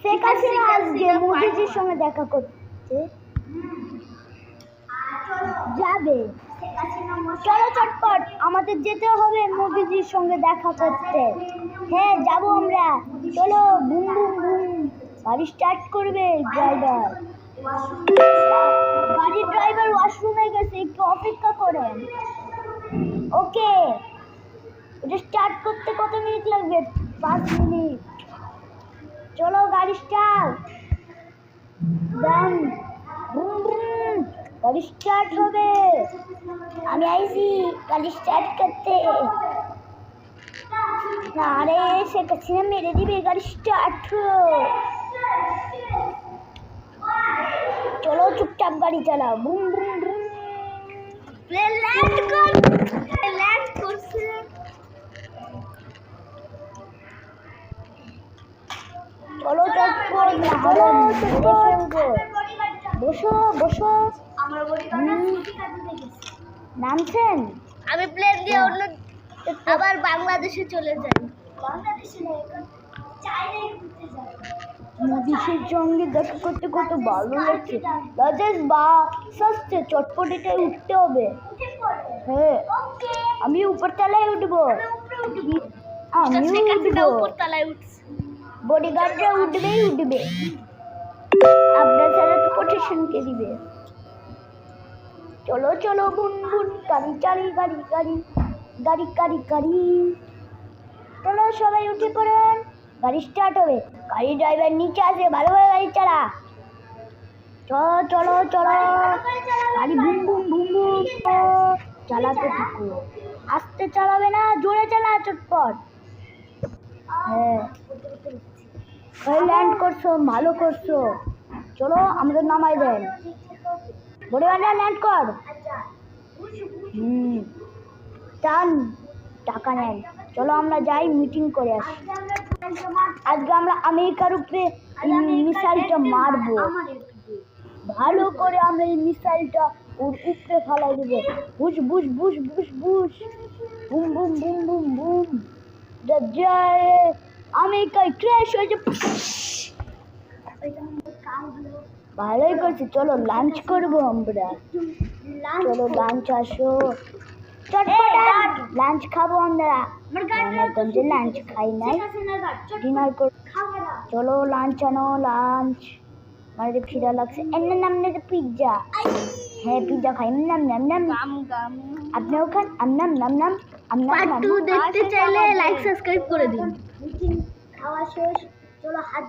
শেখ হাসিনা আজকে মোদিজির সঙ্গে দেখা করতে যাবে। চলো চটপট, আমাদের যেতে হবে মোদিজির সঙ্গে দেখা করতে। হ্যাঁ যাবো আমরা, চলো। বুম বুম বুম, গাড়ি স্টার্ট করবে ড্রাইভার। গাড়ির ড্রাইভার ওয়াশরুমে গেছে, একটু অপেক্ষা করেন। ওকে, ওটা স্টার্ট করতে কত মিনিট লাগবে? 5 মিনিট। চলো গাড়ি স্টার্ট। ডান, গাড়ি স্টার্ট হবে। আমি আইছি গাড়ি স্টার্ট করতে। আরে শেখ হাসিনা মেরে দিবে, গাড়ি স্টার্ট। চলো চুপচাপ গাড়ি চালাও। বুম বুম বুম, ল্যান্ড করছে। চলো চটপট, বসো বসো। নামছেন? আমি প্লেন দিয়ে অন্য আবার বাংলাদেশে চলে যাই। মোদির সঙ্গে দেখা করতে কত ভালো লাগছে। রাজেশ বা সস্তে চটপট এটাই উঠতে হবে। হ্যাঁ আমি উপরতলায় উঠবো। বডিগার্ডরা উঠবেই উঠবে, আপনার সাথে তো কোটেশনকে দিবে। চলো চলো বুন বুন, গাড়ি চালি, গাড়ি গাড়ি গাড়ি গাড়ি গাড়ি। চলো সবাই উঠে পড়েন, গাড়ি স্টার্ট হবে। গাড়ি ড্রাইভার নিচে আসে, ভালোভাবে গাড়ি চালা। চলো চলো চলো, গাড়ি বুম বুম বুম বুম চালাতে থাকো। আস্তে চালাবে না, জোরে চালা চটপট। হ্যাঁ ল্যান্ড করছো, ভালো করছো। চলো আমাদের নামাই দেন। বড় ল্যান্ড কর। টান, টাকা নেন। চলো আমরা যাই, মিটিং করে আসি। আজকে আমরা আমেরিকার উপরে মিসাইলটা মারবো। ভালো করে আমরা এই মিসাইলটা ওর উপরে ফেলাই দেবো। বুশ বুশ বুশ বুশ বুশ, boom boom boom boom boom. Joy আমেরিকায় ক্র্যাশ হয়েছে। ভালোই করছি। চলো লাঞ্চ করবো আমরা। চলো লাঞ্চ আসো, লাঞ্চ খাবো আমরা। গঞ্জে লাঞ্চ খাই নাই, ডিনার কর। চলো লাঞ্চ আনো, লাঞ্চ। আমার খিদা লাগছে। এমনি নামনে পিৎজা। হ্যাঁ পিৎজা খাই। নাম নাম নাম, আপনিও খান। নাম নাম নাম। পার্ট 2 দেখতে চাইলে লাইক সাবস্ক্রাইব করে দিন। খাওয়া শেষ, চলো হাত